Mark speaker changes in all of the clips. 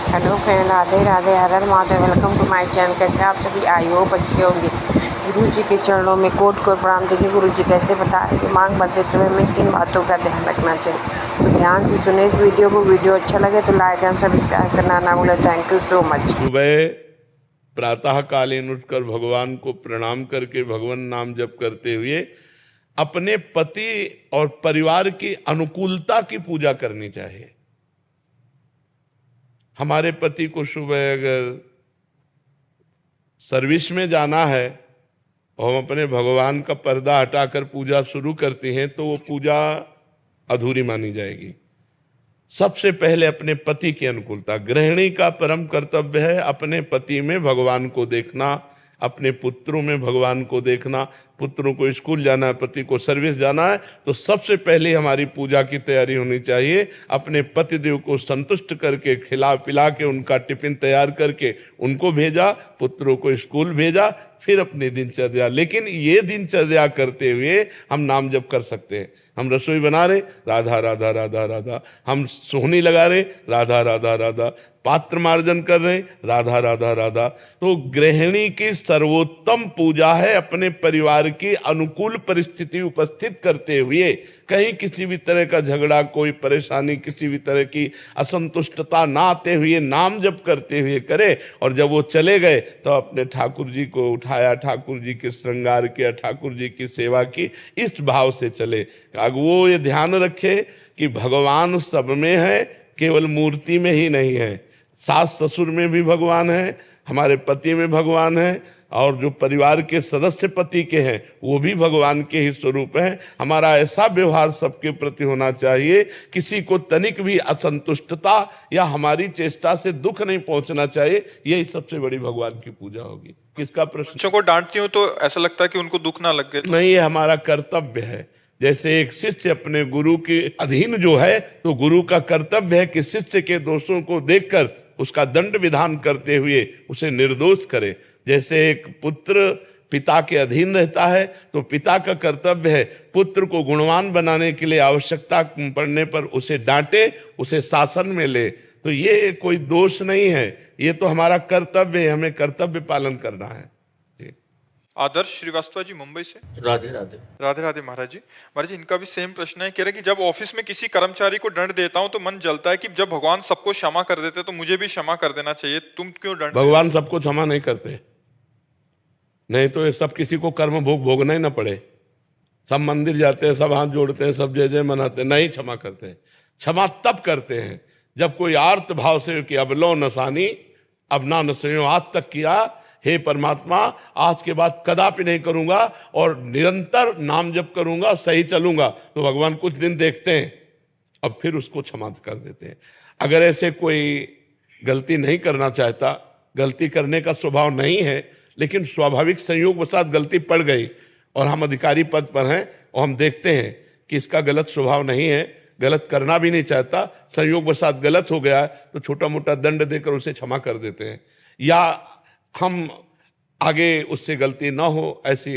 Speaker 1: Hello friend, Radhe Radhe, हर हर Mahadev. Welcome to my channel. कैसे आप सभी? आई होप अच्छे होंगे। गुरु जी के चरणों में कोट कोट प्रणाम। देखिए गुरु जी कैसे बता रहे कि मांग भरते समय में किन बातों का ध्यान रखना चाहिए। तो ध्यान से सुने इस वीडियो को। वीडियो अच्छा लगे तो लाइक एंड सब्सक्राइब करना ना भूले। Thank you so much.
Speaker 2: सुबह प्रातः कालीन उठकर भगवान को प्रणाम करके भगवान नाम जप करते हुए अपने पति और परिवार की अनुकूलता की पूजा करनी चाहिए। हमारे पति को सुबह अगर सर्विस में जाना है और हम अपने भगवान का पर्दा हटाकर पूजा शुरू करते हैं तो वो पूजा अधूरी मानी जाएगी। सबसे पहले अपने पति की अनुकूलता। गृहिणी का परम कर्तव्य है अपने पति में भगवान को देखना, अपने पुत्रों में भगवान को देखना। पुत्रों को स्कूल जाना है, पति को सर्विस जाना है, तो सबसे पहले हमारी पूजा की तैयारी होनी चाहिए। अपने पतिदेव को संतुष्ट करके खिला पिला के उनका टिफिन तैयार करके उनको भेजा, पुत्रों को स्कूल भेजा, फिर अपनी दिनचर्या। लेकिन ये दिनचर्या करते हुए हम नाम जप कर सकते हैं। हम रसोई बना रहे, राधा राधा राधा राधा। हम सोहनी लगा रहे, राधा राधा राधा। पात्र मार्जन कर रहे, राधा राधा राधा। तो गृहिणी की सर्वोत्तम पूजा है अपने परिवार की अनुकूल परिस्थिति उपस्थित करते हुए कहीं किसी भी तरह का झगड़ा, कोई परेशानी, किसी भी तरह की असंतुष्टता ना आते हुए नाम जप करते हुए करे। और जब वो चले गए तो अपने ठाकुर जी को उठाया, ठाकुर जी के श्रृंगार किया, ठाकुर जी की सेवा की, इस भाव से चले। वो ये ध्यान रखे कि भगवान सब में है, केवल मूर्ति में ही नहीं है। सास ससुर में भी भगवान है, हमारे पति में भगवान है, और जो परिवार के सदस्य पति के हैं वो भी भगवान के ही स्वरूप हैं। हमारा ऐसा व्यवहार सबके प्रति होना चाहिए, किसी को तनिक भी असंतुष्टता या हमारी चेष्टा से दुख नहीं पहुंचना चाहिए। यही सबसे बड़ी भगवान की पूजा होगी। किसका प्रश्न?
Speaker 3: बच्चों को डांटती हूँ तो ऐसा लगता है कि उनको दुख ना लगे।
Speaker 2: नहीं, ये हमारा कर्तव्य है। जैसे एक शिष्य अपने गुरु के अधीन जो है, तो गुरु का कर्तव्य है कि शिष्य के दोषों को देखकर उसका दंड विधान करते हुए उसे निर्दोष करे। जैसे एक पुत्र पिता के अधीन रहता है तो पिता का कर्तव्य है पुत्र को गुणवान बनाने के लिए आवश्यकता पड़ने पर उसे डांटे, उसे शासन में ले। तो ये कोई दोष नहीं है, ये तो हमारा कर्तव्य है, हमें कर्तव्य पालन करना है।
Speaker 3: आदर्श श्रीवास्तव जी मुंबई से।
Speaker 4: राधे राधे।
Speaker 3: राधे राधे महाराज जी। महाराज जी, इनका भी सेम प्रश्न है। कह रहे कि जब ऑफिस में किसी कर्मचारी को दंड देता हूं तो मन जलता है कि जब भगवान सबको क्षमा कर देते तो मुझे भी क्षमा कर देना चाहिए, तुम क्यों दंड?
Speaker 2: भगवान सबको क्षमा नहीं करते, नहीं तो ये सब किसी को कर्म भोग भोगना ही ना पड़े। सब मंदिर जाते हैं, सब हाथ जोड़ते हैं, सब जय जय मनाते हैं, नहीं क्षमा करते हैं। क्षमा तब करते हैं जब कोई आर्त भाव से कि अब लो नसानी, अब ना नसो, आज तक किया, हे परमात्मा आज के बाद कदापि नहीं करूंगा और निरंतर नाम जप करूंगा, सही चलूंगा। तो भगवान कुछ दिन देखते हैं, अब फिर उसको क्षमा कर देते हैं। अगर ऐसे कोई गलती नहीं करना चाहता, गलती करने का स्वभाव नहीं है, लेकिन स्वाभाविक संयोगवशात गलती पड़ गई और हम अधिकारी पद पर हैं और हम देखते हैं कि इसका गलत स्वभाव नहीं है, गलत करना भी नहीं चाहता, संयोगवशात गलत हो गया है, तो छोटा मोटा दंड देकर उसे क्षमा कर देते हैं। या हम आगे उससे गलती ना हो ऐसी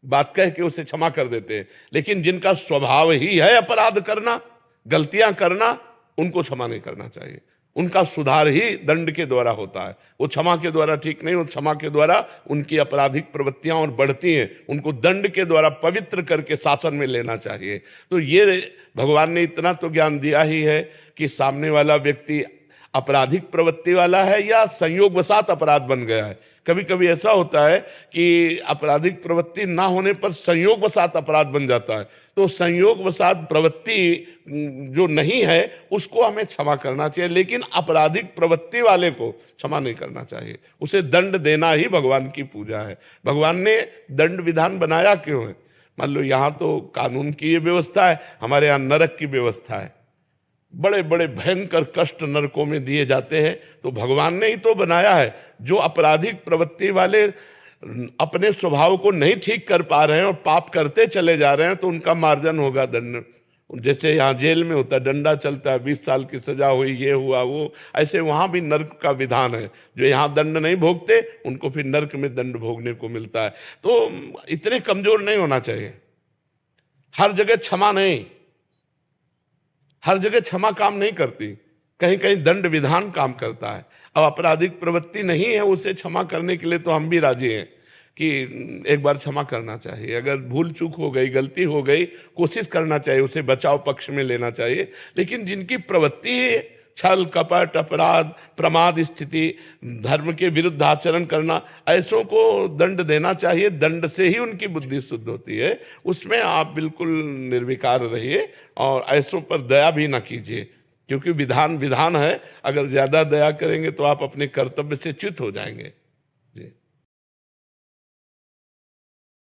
Speaker 2: बात कह के उसे क्षमा कर देते हैं। लेकिन जिनका स्वभाव ही है अपराध करना, गलतियां करना, उनको क्षमा नहीं करना चाहिए। उनका सुधार ही दंड के द्वारा होता है, वो क्षमा के द्वारा ठीक नहीं। वो क्षमा के द्वारा उनकी आपराधिक प्रवृत्तियां और बढ़ती हैं, उनको दंड के द्वारा पवित्र करके शासन में लेना चाहिए। तो ये भगवान ने इतना तो ज्ञान दिया ही है कि सामने वाला व्यक्ति आपराधिक प्रवृत्ति वाला है या संयोगवशात अपराध बन गया है। कभी कभी ऐसा होता है कि आपराधिक प्रवृत्ति ना होने पर संयोगवशात अपराध बन जाता है। तो संयोगवशात प्रवृत्ति जो नहीं है उसको हमें क्षमा करना चाहिए, लेकिन आपराधिक प्रवृत्ति वाले को क्षमा नहीं करना चाहिए। उसे दंड देना ही भगवान की पूजा है। भगवान ने दंड विधान बनाया क्यों है? मान लो यहाँ तो कानून की ये व्यवस्था है, हमारे यहाँ नरक की व्यवस्था है। बड़े बड़े भयंकर कष्ट नरकों में दिए जाते हैं, तो भगवान ने ही तो बनाया है। जो आपराधिक प्रवृत्ति वाले अपने स्वभाव को नहीं ठीक कर पा रहे हैं और पाप करते चले जा रहे हैं, तो उनका मार्जन होगा दंड। जैसे यहाँ जेल में होता है, डंडा चलता है, 20 साल की सजा हुई, ये हुआ वो, ऐसे वहाँ भी नर्क का विधान है। जो यहाँ दंड नहीं भोगते उनको फिर नर्क में दंड भोगने को मिलता है। तो इतने कमजोर नहीं होना चाहिए। हर जगह क्षमा नहीं, हर जगह क्षमा काम नहीं करती। कहीं कहीं दंड विधान काम करता है। अब आपराधिक प्रवृत्ति नहीं है, उसे क्षमा करने के लिए तो हम भी राजी हैं कि एक बार क्षमा करना चाहिए। अगर भूल चूक हो गई, गलती हो गई, कोशिश करना चाहिए, उसे बचाव पक्ष में लेना चाहिए। लेकिन जिनकी प्रवृत्ति है छल कपट अपराध प्रमाद स्थिति, धर्म के विरुद्ध आचरण करना, ऐसों को दंड देना चाहिए। दंड से ही उनकी बुद्धि शुद्ध होती है। उसमें आप बिल्कुल निर्विकार रहिए और ऐसों पर दया भी ना कीजिए, क्योंकि विधान विधान है। अगर ज्यादा दया करेंगे तो आप अपने कर्तव्य से च्युत हो जाएंगे।